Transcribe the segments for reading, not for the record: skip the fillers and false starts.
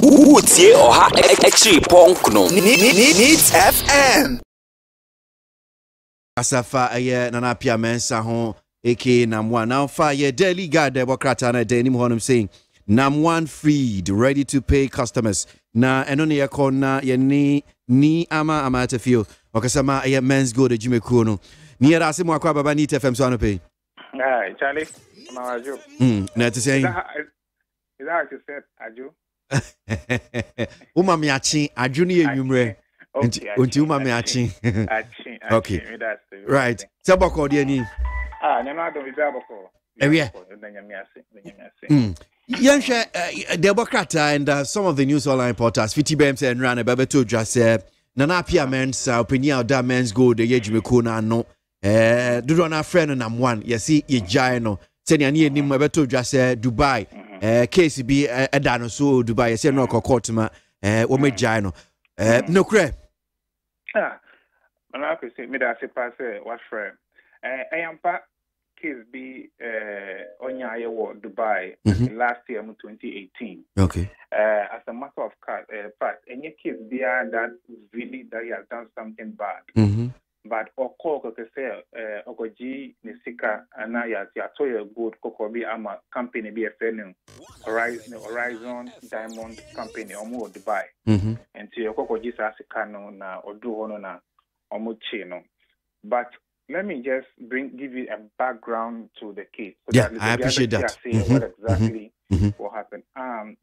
Utie oha echi ponkno. Needs FM. Asafa aye nana pia mensa ho aka NAM1. Now fire daily guard Democrat and Denim Honum saying NAM1 freed, ready to pay customers. Na eno ne yakona ye ni ama amatafio. Okasama aye men's go de Jimekuo no. Ni era se mo akwa baba ni TFM so anope. Hi, Charlie. Mamajo. Na to say. Is that what you said, Aju? Uma me achi, Aju ni enwumre. Unti uma me achi. Okay. Right. Saboko de ni. Nyama do bibaboko. Ewia. Yansha Democrat and some of the news online portals Fiti Bems and Rana Babeto just said Nana Pia men's opinion of that men's go the Yejimeko na no do na friend NAM1 you see ye giant send any nim Babeto just said Dubai case be edano so Dubai you say no court ma wo me giant no cre I could say me that say pass what friend I am pa case be on your Dubai last year 2018. Okay. As a matter of fact, any case there that really that he has done something bad. But oko ko say ogoji nisika ana ya toye good koko bi ama company be a Horizon Diamond Company omo Dubai. And to oko ji sa sika no na odu hono na omo chi no. But let me just give you a background to the case. So yeah, I appreciate that. What exactly what happened. I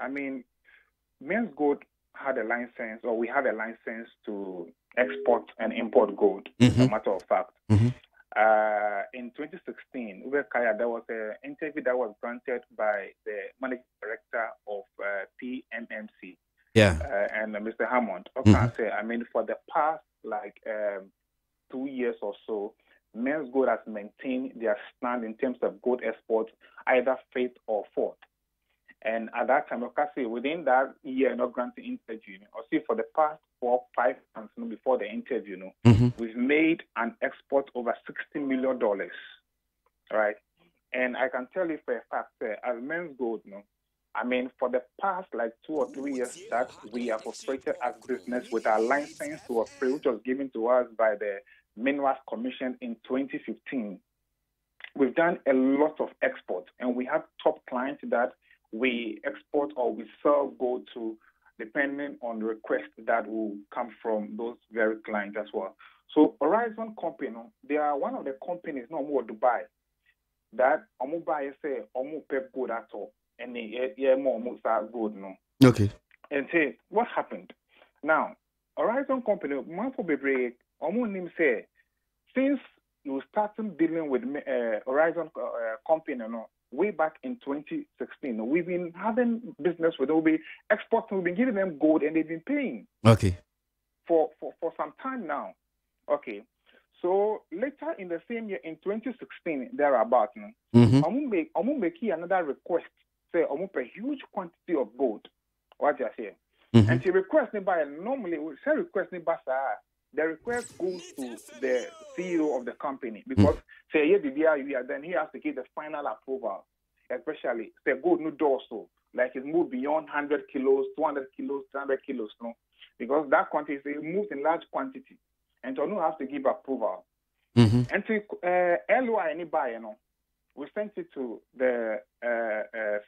mean, Men's Gold had a license, or we have a license to export and import gold, as a matter of fact. In 2016, there was an interview that was granted by the managing director of PMMC. Yeah. And Mr. Hammond. I mean, for the past, 2 years or so, Men's Gold has maintained their stand in terms of gold exports, either fifth or fourth. And at that time, within that year, not granting interview, or see for the past 4-5 months before the interview, we've made an export over $60 million, right? And I can tell you for a fact, as Men's Gold, I mean, for the past 2 or 3 years that we have operated as business with our license to operate, which was given to us by the Minerals Commission in 2015, we've done a lot of exports, and we have top clients that we export or we sell gold to, depending on the request that will come from those very clients as well. So Horizon Company, they are one of the companies, no more Dubai, that omo buy say omo pep gold at all. And more good, no. Okay. And say what happened now? Horizon Company, Manfo Bebre, almost name say since you started dealing with Horizon Company, way back in 2016, we've been having business with them. We've been exporting, we've been giving them gold, and they've been paying. Okay. For some time now. Okay. So later in the same year, in 2016, thereabout, I'm make another request. Say almost a huge quantity of gold. What you say? And she requesting by normally we say requesting by the request goes to the CEO of the company because say then he has to give the final approval, especially say gold no dorsal, like it moved beyond 100 kilos, 200 kilos, 300 kilos, because that quantity it moves in large quantity, and so no have to give approval. And to LY any buyer, we sent it to the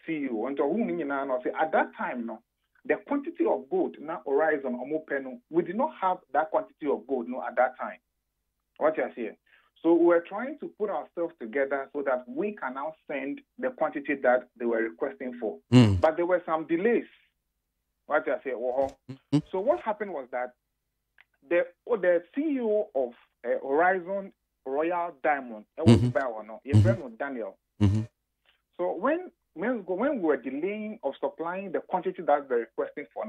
CEO, and to whom at that time, the quantity of gold now Horizon or we did not have that quantity of gold at that time. What you're saying? So we're trying to put ourselves together so that we can now send the quantity that they were requesting for. But there were some delays. What you're saying? So what happened was that the CEO of Horizon Royal Diamond, Daniel. So when we were delaying of supplying the quantity that they're requesting for,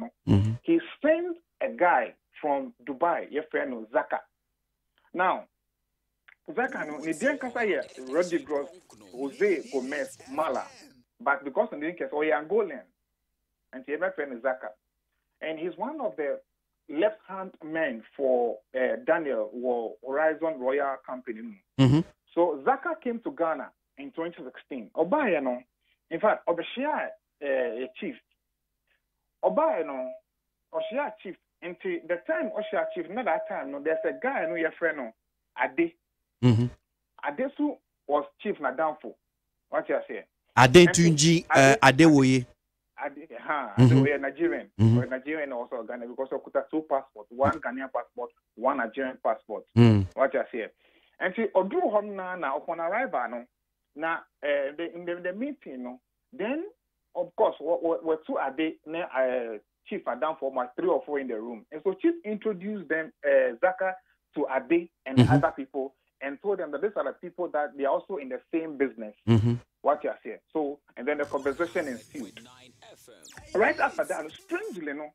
he sent a guy from Dubai, your friend Zaka. Now, Zaka, he didn't say Rodriguez, Jose Gomez, Mala, but because of the case, Angolan, and he ever friend Zaka, and he's one of the left-hand men for Daniel or Horizon Royal Company. So Zaka came to Ghana in 2016. In fact, Obashia a chief. Oba no, Oshia chief. Until the time Oshia chief, not that time. No, there's a guy no your friend no, Ade. Adesu was chief na downfall. What you say? Ade Tunji Adewoye. Adewoye Nigerian. Or Nigerian also Ghana because of Kuta two passports, one Ghanaian passport, one Nigerian passport. What you say? And see, Odu Homna na upon arrival no, na in the meeting no, then of course we're two Ade chief are down for 3 or 4 in the room, and so chief introduced them Zaka to Ade and other people. And told them that these are the people that they are also in the same business. What you are saying. So, and then the conversation ensued. Right after that, strangely, no,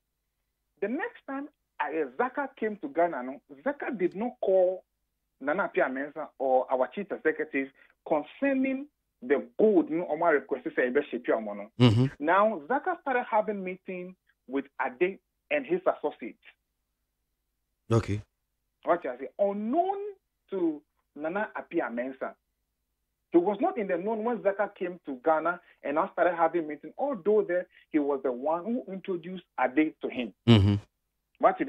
the next time Zaka came to Ghana, no, Zaka did not call Nana Pia Mensah or our chief executive concerning the gold, no, or my request to say, now, Zaka started having meetings with Ade and his associates. Okay. What you are saying? Unknown to Nana Apia Mensah. He was not in the known when Zaka came to Ghana and now started having meetings, although there he was the one who introduced Ade to him. What did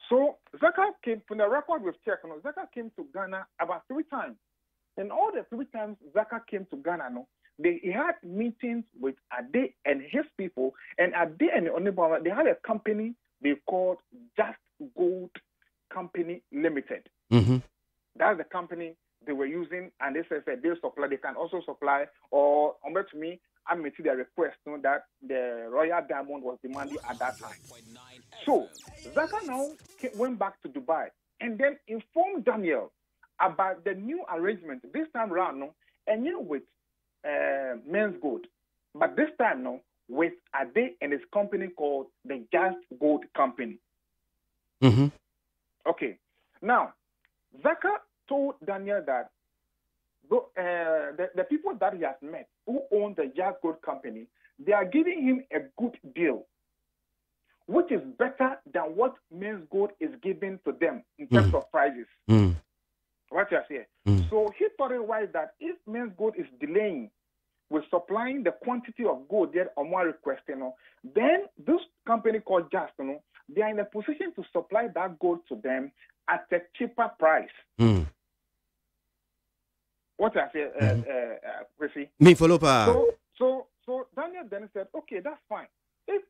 So Zaka came, from the record we've checked, Zaka came to Ghana about 3 times. And all the 3 times Zaka came to Ghana, he had meetings with Ade and his people, and Ade and Onibaba, they had a company they called Just Gold Company Limited. That's the company they were using, and they said they supply. They can also supply, or to me, I made the request that the Royal Diamond was demanding at that time. So Zaka now went back to Dubai and then informed Daniel about the new arrangement. This time round, and with Men's Gold, but this time with Ade and his company called the Just Gold Company. Okay, now Zaka told Daniel that the people that he has met who own the Just Gold Company, they are giving him a good deal, which is better than what Men's Gold is giving to them in terms of prices. What you say? So he thought it wise that if Men's Gold is delaying with supplying the quantity of gold that Omar requesting, then this company called Just, they are in a position to supply that gold to them at a cheaper price. What I say, Me follow pa. So Daniel then said, okay, that's fine. If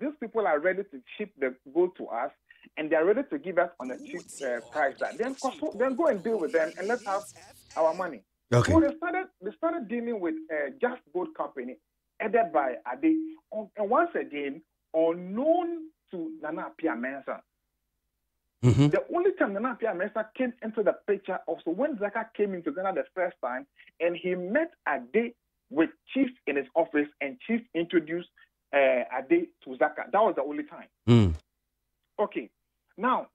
these people are ready to ship the gold to us and they are ready to give us on a cheap price, then go and deal with them and let's have our money. Okay. So they started dealing with Just Gold Company, headed by Ade, and once again unknown to Nana Pia Mensah. The only time Nana Pia Mensah came into the picture also when Zaka came into Ghana the first time, and he met Ade with Chief in his office, and Chief introduced Ade to Zaka. That was the only time. Okay. Now,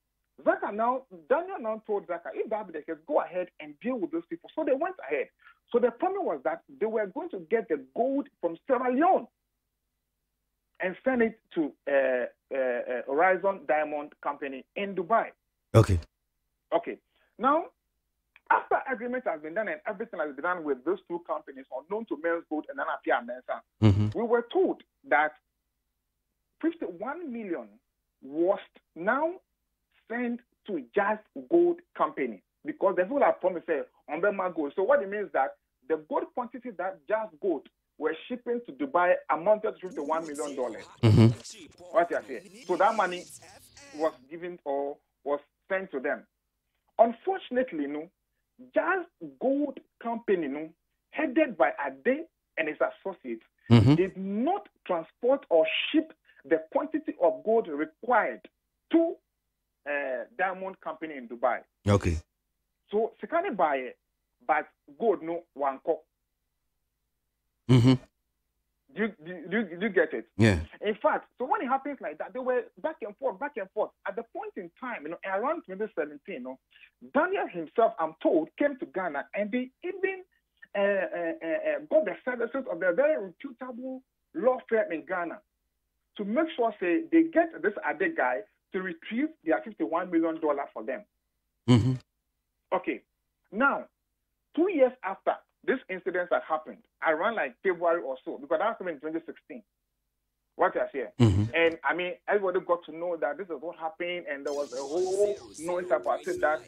Daniel now told Zaka, if that be the case, go ahead and deal with those people. So they went ahead. So the problem was that they were going to get the gold from Sierra Leone and send it to Horizon Diamond Company in Dubai. Okay. Now, after agreement has been done and everything has been done with those 2 companies unknown to Men's Gold and Nana Pia Mensah, we were told that 51 million was now sent to Just Gold Company because the people have promised on Bema Gold. So what it means that the gold quantity that Just Gold were shipping to Dubai amounted to $51 million. What you say? So that money was given or was sent to them. Unfortunately, Just Gold Company, headed by Ade and his associates, did not transport or ship the quantity of gold required to Diamond Company in Dubai. Okay. So, Sekani buy it, but gold one cup. Do you get it? Yeah. In fact, so when it happens like that, they were back and forth. At the point in time, around 2017, Daniel himself, I'm told, came to Ghana and they even got the services of a very reputable law firm in Ghana to make sure they get this other guy to retrieve their $51 million for them. Okay. Now, 2 years after, This incident that happened around like February or so, because that happened in 2016. What I say, and I mean, everybody got to know that this is what happened, and there was a whole noise about it that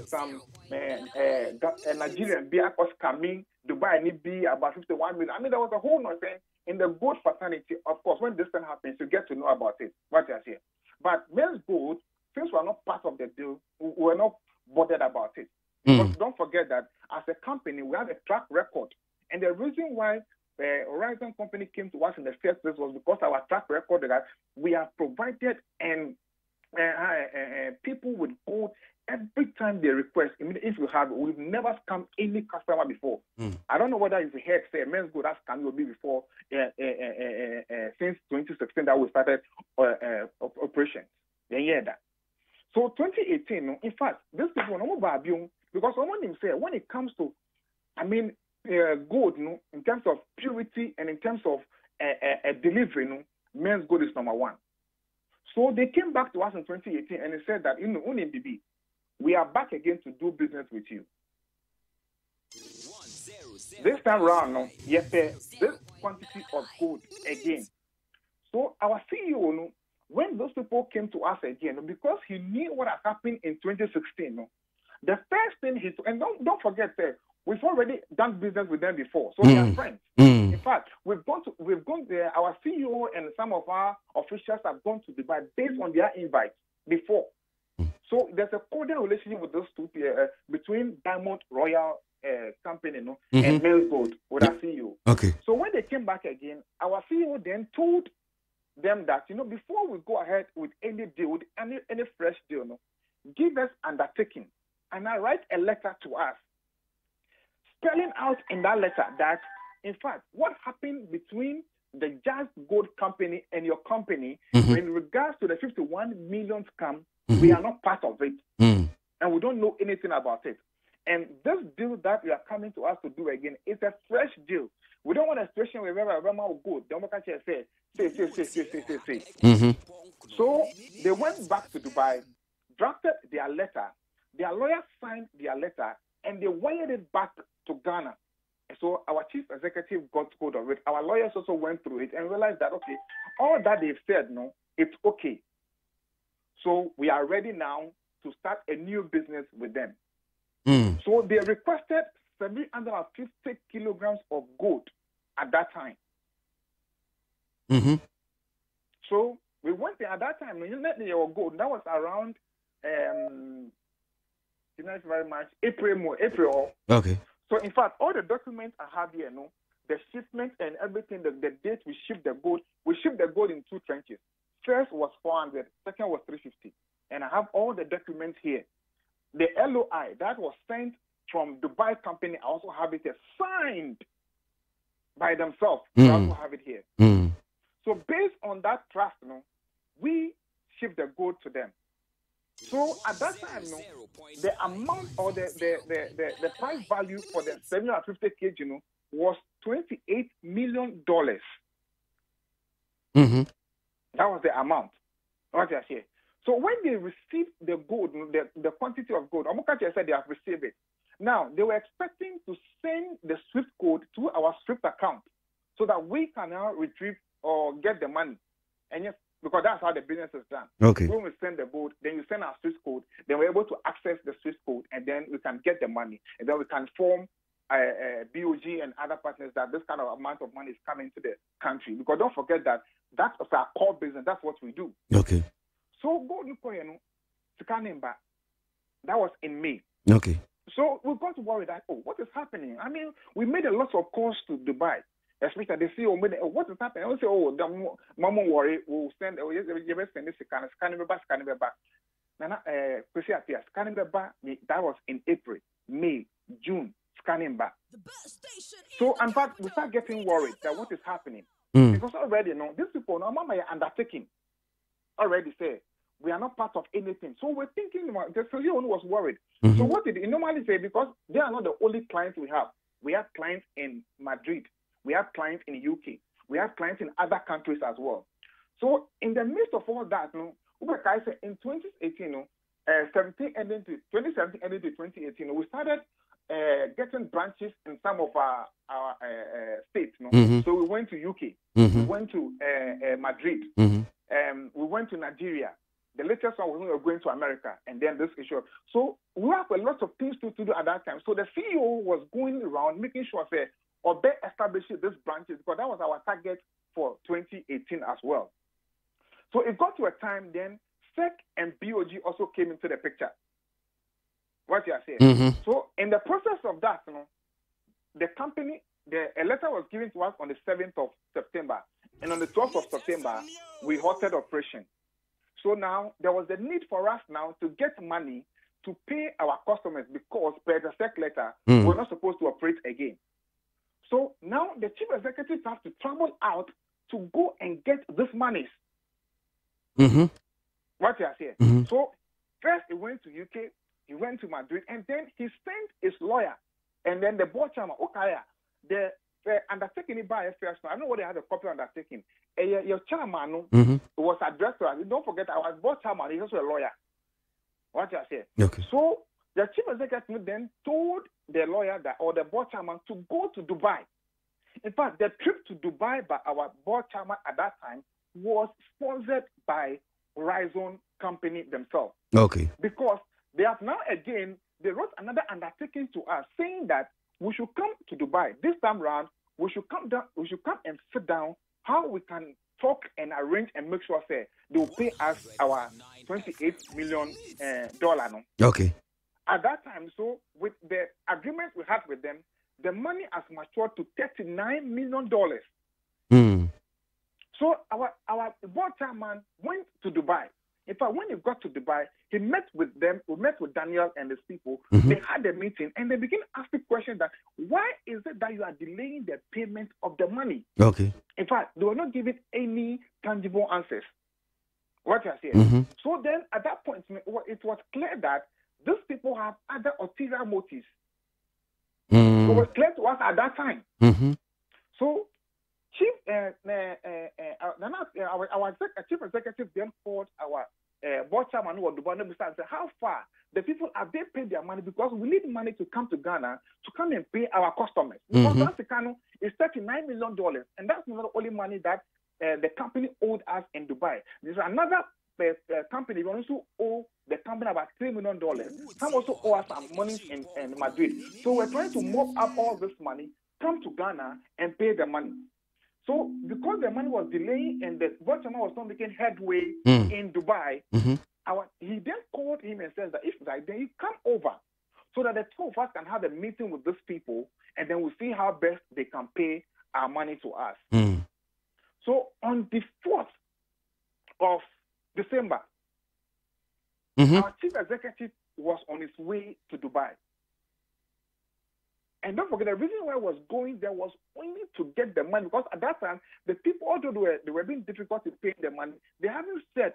some Nigerian beer was coming, Dubai need be about 51 million. I mean, there was a whole noise in the gold fraternity. Of course, when this thing happens, you get to know about it. What I say, but Men's Gold, since we are not part of the deal, we were not bothered about it. Because don't forget that as a company, we have a track record, and the reason why the Horizon Company came to us in the first place was because our track record that we have provided and people with gold every time they request. I mean, if you have, we've never scammed any customer before. I don't know whether you've heard say Men's Gold has scammed will be before since 2016 that we started operations. They hear that. So 2018, in fact, these people because someone himself, when it comes to, I mean, gold, in terms of purity and in terms of delivery, Men's Gold is number one. So they came back to us in 2018 and they said that, UNBB, we are back again to do business with you. This time around, yes, this quantity of gold again. So our CEO, when those people came to us again, because he knew what had happened in 2016, the first thing he took, and don't forget that we've already done business with them before, so they are friends. In fact, we've gone there. Our CEO and some of our officials have gone to Dubai based on their invite before. So there's a cordial relationship with those two between Diamond Royal Company, and Men's Gold with our CEO. Okay. So when they came back again, our CEO then told them that before we go ahead with any deal, with any fresh deal, give us undertaking, and I write a letter to us, spelling out in that letter that, in fact, what happened between the Just Gold Company and your company in regards to the 51 million scam, we are not part of it, and we don't know anything about it. And this deal that you are coming to us to do again is a fresh deal. We don't want a situation where Rema will go. The Omaka say. So they went back to Dubai, drafted their letter. Their lawyers signed their letter, and they wired it back to Ghana. So our chief executive got hold of it. Our lawyers also went through it and realized that, okay, all that they've said, it's okay. So we are ready now to start a new business with them. So they requested 750 kilograms of gold at that time. So we went there at that time. Gold. That was around, very much April. Okay. So in fact, all the documents I have here, the shipment and everything, the date we shipped the gold in two tranches. First was 400, second was 350, and I have all the documents here. The LOI that was sent from Dubai company, I also have it here, signed by themselves. I also have it here. So based on that trust, we ship the gold to them. So at that time, the amount or the price value for the 750 kg, was $28 million. That was the amount. What I say. So when they received the gold, the quantity of gold, Omokachi said they have received it. Now, they were expecting to send the SWIFT code to our SWIFT account so that we can now retrieve or get the money. And yes, because that's how the business is done. Okay. When we send the gold, then you send our SWIFT code, then we're able to access the SWIFT code, and then we can get the money. And then we can form BOG and other partners that this kind of amount of money is coming to the country. Because don't forget that that's our core business. That's what we do. Okay. So gold, that was in May. Okay. So we got to worry that, what is happening? I mean, we made a lot of calls to Dubai, especially they see, what is happening? I will say, the mama worry, we'll send, send this scanning back. That was in April, May, June, scanning back. So, in fact, we start getting worried that what is happening. Because already, these people, mama are undertaking. Already say, we are not part of anything. So we're thinking about the CEO was worried. So what did he normally say? Because they are not the only clients we have. We have clients in Madrid. We have clients in UK. We have clients in other countries as well. So in the midst of all that, in 2018, 2017 ending to 2018, we started getting branches in some of our states. No? So we went to UK, we went to Madrid, we went to Nigeria. The latest one was we were going to America, and then this issue. So we have a lot of things to do at that time. So the CEO was going around making sure that Obe established these branches, because that was our target for 2018 as well. So it got to a time then SEC and BOG also came into the picture. What you are saying. So in the process of that, the company, a letter was given to us on the 7th of September, and on the 12th of September, we halted operation. So now there was a need for us now to get money to pay our customers, because per the SEC letter, we're not supposed to operate again. So now the chief executives have to travel out to go and get this monies. What you are saying. So first he went to UK, he went to Madrid, and then he sent his lawyer, and then the board chairman, the undertaking by first. I don't know what they had a copy of undertaking. Your chairman was addressed to us. Don't forget, our board chairman is also a lawyer. What you are saying. Okay. So the chief executive then told the lawyer that, or the board chairman, to go to Dubai. In fact, the trip to Dubai by our board chairman at that time was sponsored by Horizon Company themselves. Okay. Because they have now again, they wrote another undertaking to us saying that we should come to Dubai. This time around, we should come and sit down, how we can talk and arrange and make sure say they will pay us our $28 million. No? Okay. At that time, so with the agreement we had with them, the money has matured to $39 million. So our board chairman went to Dubai. In fact, when he got to Dubai, he met with them. We met with Daniel and his people. They had a meeting, and they began asking questions that, why is it that you are delaying the payment of the money? Okay. In fact, they were not giving any tangible answers. What you are saying. So then, at that point, it was clear that these people have other ulterior motives. So it was clear to us at that time. So our chief executive then called our board chairman who was Dubai and said, how far the people have they paid their money, because we need money to come to Ghana to come and pay our customers. Because Africano is $39 million, and that's not the only money that the company owed us in Dubai. There's another company, we also owe the company about $3 million. Some also owe us some money in Madrid. So we're trying to mop up all this money, come to Ghana and pay the money. So because the money was delaying and the board chairman was not making headway in Dubai, he then called him and said that if like, then you come over so that the two of us can have a meeting with these people, and then we'll see how best they can pay our money to us. So on the 4th of December, our chief executive was on his way to Dubai. And don't forget, the reason why I was going there was only to get the money, because at that time, the people, although they were being difficult to pay the money, they haven't said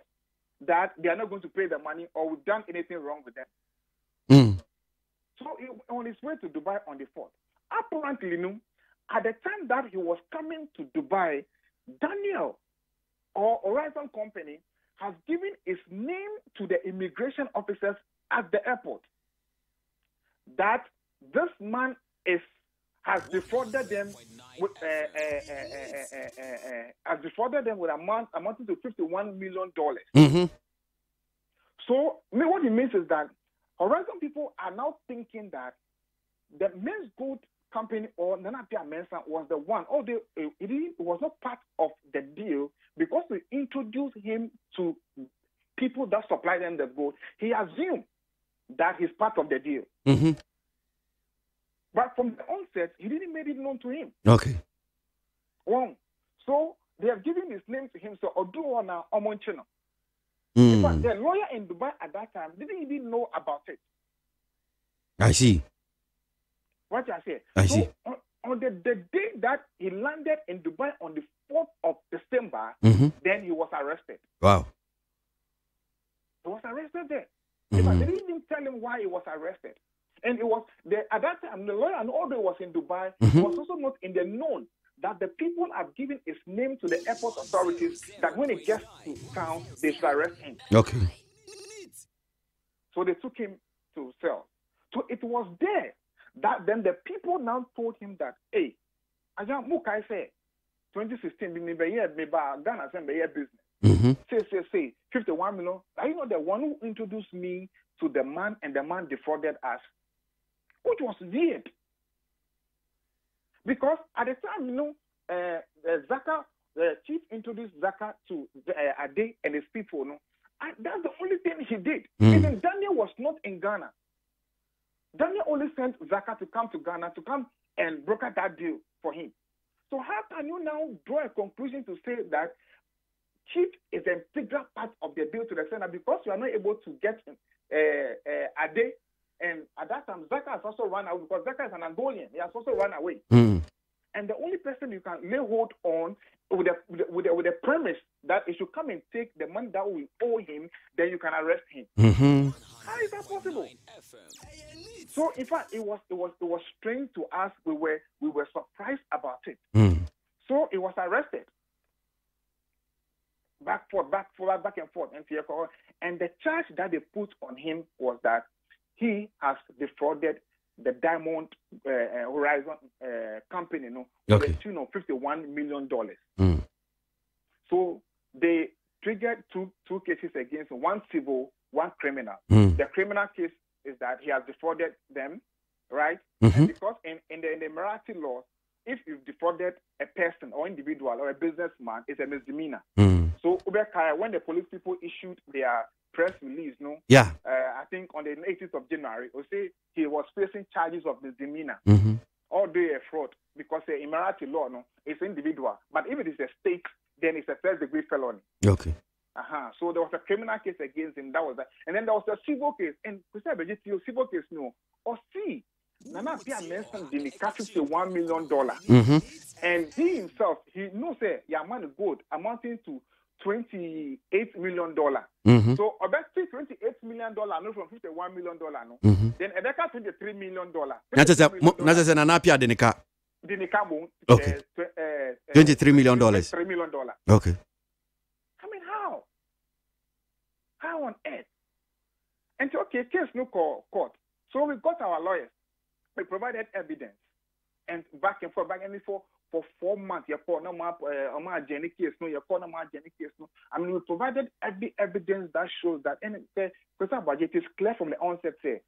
that they are not going to pay the money or we've done anything wrong with them. So on his way to Dubai on the 4th, apparently, at the time that he was coming to Dubai, Daniel or Horizon Company has given his name to the immigration officers at the airport, that this man has defrauded them with amounting to $51 million. So what it means is that Horizon people are now thinking that the Men's Gold Company or Nanapia Mensa was the one, although it was not part of the deal, because we introduced him to people that supply them the gold. He assumed that he's part of the deal. But from the onset, he didn't make it known to him. Okay. Wrong. So they have given his name to him. So Oduona Omonchino. In fact, the lawyer in Dubai at that time didn't even know about it. I see. What I say? I see. On the day that he landed in Dubai on the 4th of December, then he was arrested. Wow. He was arrested there. In fact, they didn't even tell him why he was arrested. And it was at that time, the lawyer, and although he was in Dubai, was also not in the known that the people have given his name to the airport authorities, that when he gets to town, they should arrest him. Okay. So they took him to cell. So it was there That then the people now told him that, hey, Aja Mukai say 2016 me Ghana send business. Say 51 million. Are you know the one who introduced me to the man and the man defrauded us? Which was weird. Because at the time, Zaka, the chief introduced Zaka to Ade and his people. That's the only thing he did. Even Daniel was not in Ghana. Daniel only sent Zaka to come to Ghana to come and broker that deal for him. So how can you now draw a conclusion to say that Chief is an integral part of the deal to the extent that because you are not able to get Ade, and at that time Zaka has also run away because Zaka is an Angolian. He has also run away. And the only person you can lay hold on with the premise that he should come and take the money that we owe him, then you can arrest him. How is that possible? So in fact, it was strange to us. We were surprised about it. So he was arrested. Back and forth, and the charge that they put on him was that he has defrauded the Diamond Horizon company, to the tune of $51 million. So they triggered two cases against him, one civil, one criminal. The criminal case is that he has defrauded them, right? And because in the Emirati law, if you've defrauded a person or individual or a businessman, it's a misdemeanor. So when the police people issued their press release, I think on the 18th of January, we say he was facing charges of misdemeanor, all day a fraud, because the Emirati law, it's individual. But if it is a state, then it's a first-degree felony. Okay. So there was a criminal case against him. That was that. And then there was a civil case. And civil case, Nana Pia mentioned the $51 million. And he himself, he knows that Yaman gold amounting to $28 million. So about $28 million, no, from $51 million, no. Then Ebeka $23 million. That's an Anapia Denica. Okay. $23 million. $23 million. Okay. I mean, how? How on earth? And so, okay, case no court. So we got our lawyers. We provided evidence. And back and forth, for 4 months, I mean, we provided every evidence that shows that, and the budget is clear from the onset, say,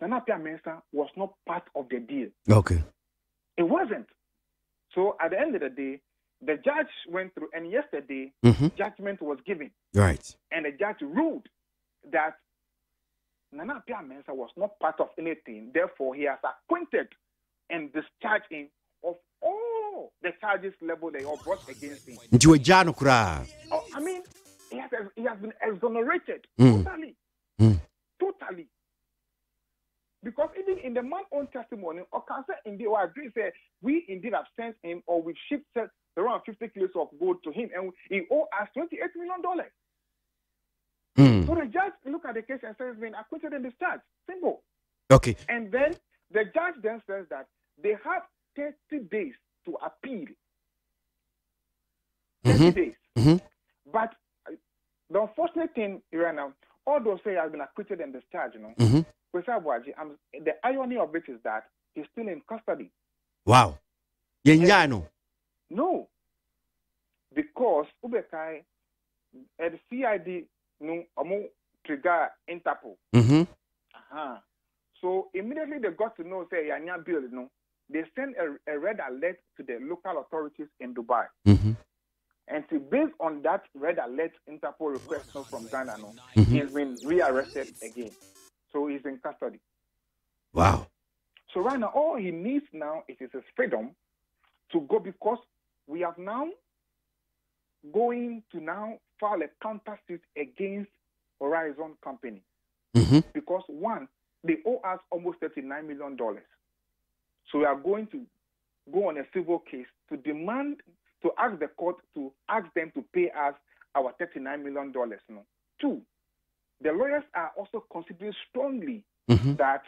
Tanapia Mensah was not part of the deal. Okay. It wasn't. So at the end of the day, the judge went through, and yesterday, judgment was given. Right. And the judge ruled that Nana Pia Mensah was not part of anything. Therefore, he has acquitted and discharged him of all the charges level they all brought against him. I mean, he has been exonerated totally. Totally. Because even in the man's own testimony, or can say indeed, or agree, say we indeed have sent him, or we shipped around 50 kilos of gold to him, and he owed us $28 million. So the judge look at the case and says, been acquitted and discharged. Simple. Okay. And then the judge then says that they have 30 days to appeal. 30 days. But the unfortunate thing right now, although say has been acquitted and discharged, the irony of it is that he's still in custody. Wow. No. Because Ubekai at the CID no trigger Interpol. So immediately they got to know say Yanya bill, they sent a red alert to the local authorities in Dubai. And so based on that red alert Interpol request from Ghana, he's been rearrested again. So he's in custody. Wow. So right now, all he needs now is his freedom to go, because we have now going to now file a counter suit against Horizon Company. Because one, they owe us almost $39 million. So we are going to go on a civil case to demand, to ask the court to ask them to pay us our $39 million. Two, the lawyers are also considering strongly that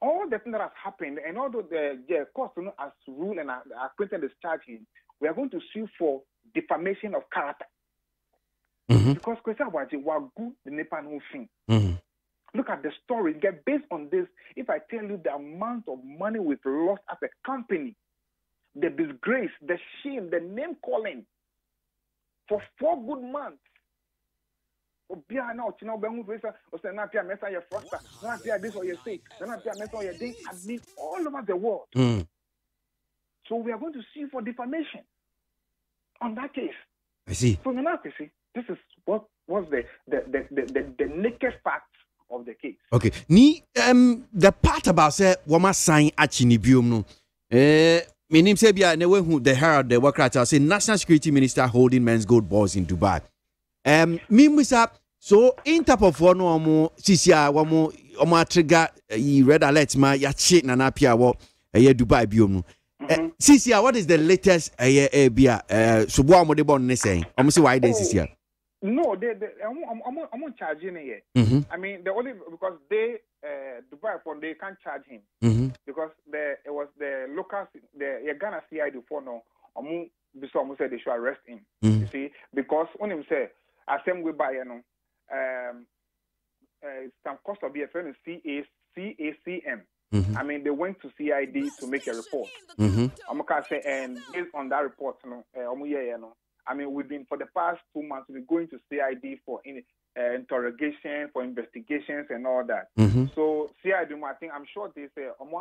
all the things that has happened, and although the court has ruled and acquitted and discharged him, we are going to sue for defamation of character. Because we are good the Nepal thing. Look at the story. Get based on this. If I tell you the amount of money we've lost as a company, the disgrace, the shame, the name calling for 4 good months. Obia na ochina obengu vesa osena pia mesa ya foster na pia this or you say na pia mesa ya thing admit all over the world. So we are going to sue for defamation on that case. I see. So now you see this is what was the naked facts of the case. Okay. Ni the part about say wama sign achini biom no meaning say bia na we hu the Herald the worker say National Security Minister holding men's gold balls in Dubai. Mimisa so Interpol for no omo sisia omo trigger red alert ma ya che na na pia wo Dubai biom no. Sisia, what is the latest bia so bo omo de bon ne say omo say why then sisia? No, I'm charging it. I mean, the only because they Dubai for they can't charge him because it was the local the Ghana CID for no almost said they should arrest him. You see, because on him say same way by some cost of the friend CACM. I mean, they went to CID to make a report. I'm gonna say, and based on that report, I mean, we've been for the past 2 months. We've been going to CID for interrogation, for investigations, and all that. So CID, I'm sure they say, I'm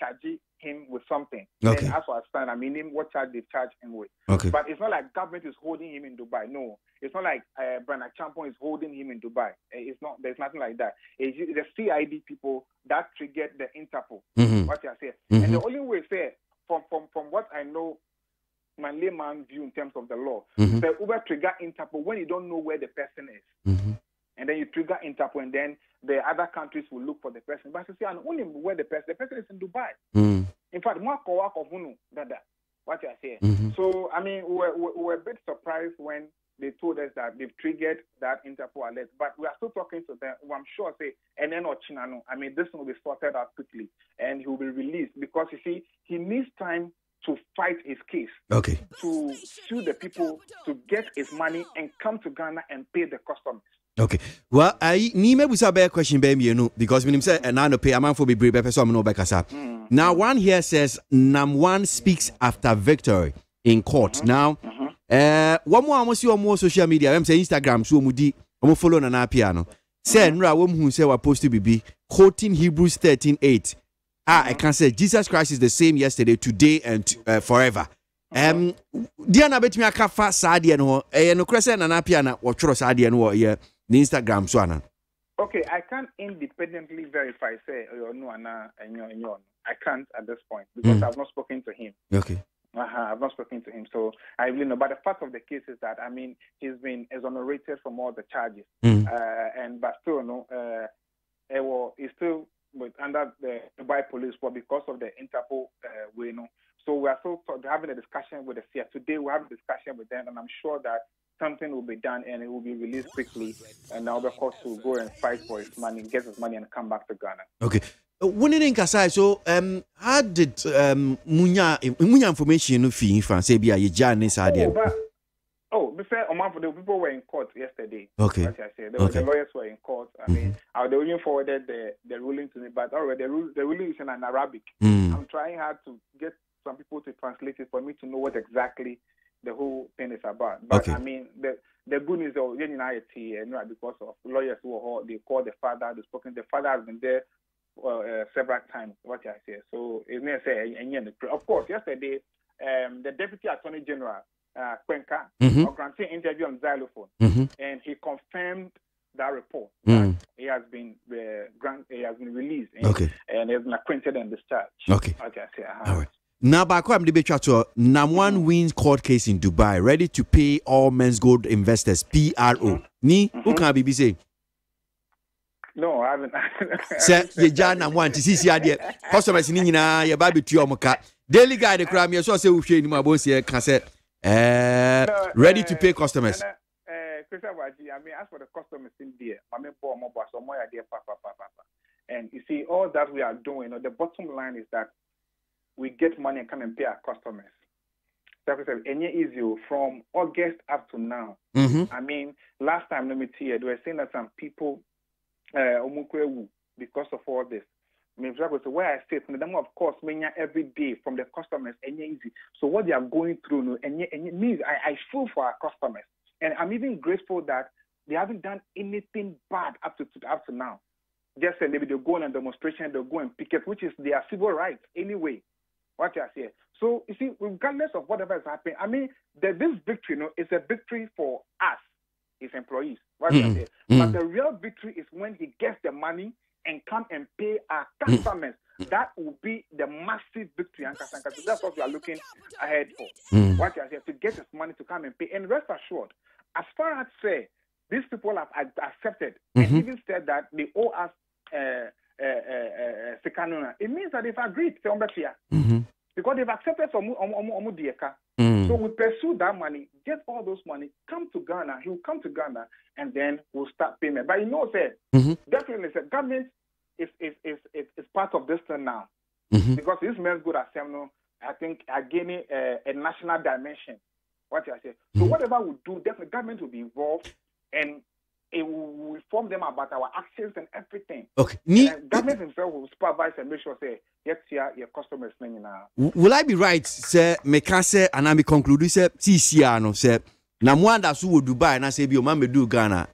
charging him with something. Okay. And as I understand, I mean, what charge they charge him with. Okay. But it's not like government is holding him in Dubai. No, it's not like Bernard Champon is holding him in Dubai. It's not. There's nothing like that. It's the CID people that triggered the Interpol. What I say, and the only way say from what I know. My layman view in terms of the law. The Uber trigger Interpol when you don't know where the person is. And then you trigger Interpol and then the other countries will look for the person. But you see, and only where the person is in Dubai. In fact, more co-work of Dada. What I say. So, I mean, we were a bit surprised when they told us that they've triggered that Interpol alert. But we are still talking to them. I'm sure, say, and then Chinano, I mean, this will be sorted out quickly and he will be released because, you see, he needs time to fight his case. Okay. To sue the people to get his money and come to Ghana and pay the customers. Okay. Well, I need me with a question, baby, you know, because when him say and I no pay a man for be brave, so I'm no back as up. Now, one here says NAM1 speaks after victory in court. Now, one more almost you on more social media. I'm saying Instagram, so mudi, I'm follow na piano. Say, Nra, who say we're supposed to be quoting Hebrews 13:8. I can say Jesus Christ is the same yesterday, today, and forever. Diana bet me a kafa sadi no no krese na na pia na wo tworo sadi no ye the Instagram so ana. Okay, I can't independently verify say no ana enyo. I can't at this point because I've not spoken to him. Okay. I've not spoken to him, so I really know. But the fact of the case is that I mean he's been exonerated from all the charges, and but still he's still under the Dubai police for because of the Interpol way, So we are still having a discussion with the CIA. Today we have a discussion with them, and I'm sure that something will be done and it will be released quickly. And now the court to go and fight for his money, get his money, and come back to Ghana. Okay. When in Kasai, so how did Munya information fee from Sabia Yajani before the people were in court yesterday. Okay. What I said. The lawyers were in court. I mean, they only forwarded the ruling to me, but already the ruling is in Arabic. I'm trying hard to get some people to translate it for me to know what exactly the whole thing is about. But I mean, the good news is because of lawyers who they called the father, they spoken. The father has been there several times. What I say. So it's not say of course yesterday, the Deputy Attorney General. Kwenka, granted interview on xylophone, and he confirmed that report. That he has been released, and has been acquitted and discharged. Okay. Okay. All right. Now, back I'm the NAM1 wins court case in Dubai, ready to pay all men's gold investors. PRO. Ni who can be say? No, I haven't. Say ye NAM1 to see idea. Customers ni na ye baby to your daily guide the crime. You so say we share ni my boss here can say. Ready to pay customers. I mean, as for the customers in there, and you see, all that we are doing, the bottom line is that we get money and come and pay our customers. So any easy from August up to now. I mean, last time, let me tell you, they were saying that some people because of all this. So where I sit, of course, every day from the customers, easy. So what they are going through, and means I feel for our customers, and I'm even grateful that they haven't done anything bad up to now. Just maybe they'll go on a demonstration, they'll go and picket, which is their civil rights anyway. What I say. So you see, regardless of whatever is happening, I mean, this victory, is a victory for us, his employees. What I say. But the real victory is when he gets the money and come and pay our customers. That will be the massive victory. And that's what we are looking ahead for. What I say, to get his money to come and pay. And rest assured, as far as say, these people have accepted and even said that they owe us Sekanuna. It means that they've agreed to because they've accepted from Omudieka. So we pursue that money, get all those money, come to Ghana. He will come to Ghana, and then we'll start payment. But definitely, the government is part of this thing now because this men's good assembly, I think, are gaining a national dimension. What I say. So whatever we do, definitely government will be involved, and it will inform them about our actions and everything. Okay. Government himself will supervise and make sure say yes, your customers now. Will I be right, sir? Me can say and I me conclude say CCR say NAM1 that so Dubai and I say be man me do Ghana.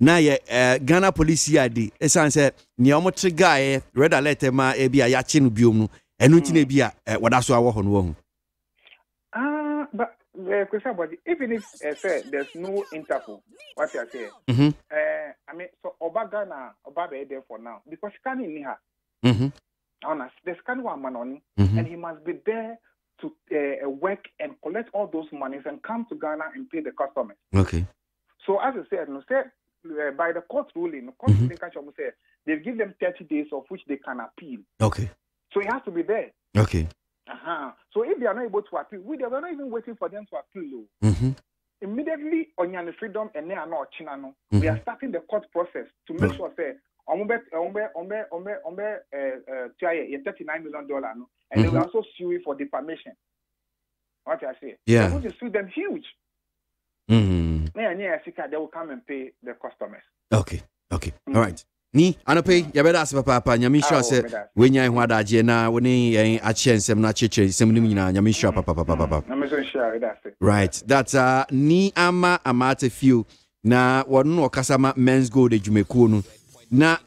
Na ye Ghana police ID. Esan say ni omo trigger red alert ma e bia ya che no biom no. Eno nti na bia wada so awo ho no ho. But even if there's no Interpol, what I say, I mean, so Oba Ghana, Oba be there for now because scanning in her. Honest, the scan one man on, and he must be there to work and collect all those monies and come to Ghana and pay the customers. Okay. So as I said, by the court ruling, they give them 30 days of which they can appeal. Okay. So he has to be there. Okay. So if they are not able to appeal, we are not even waiting for them to appeal. Immediately on your freedom and they are not chinano. We are starting the court process to make sure say $39 million no, and they will also sue you for defamation. What I say? Yeah. They're going to sue them huge. They will come and pay the customers. Okay. All right. Ni anope ya beda ase papa nyame hwa se wenya ho adaje na woni a chensem na cheche sem nim nyina nyame hwa papa na me so share that. Right, that's ni ama amate few na wonu okasama men's gold adwumekuo no na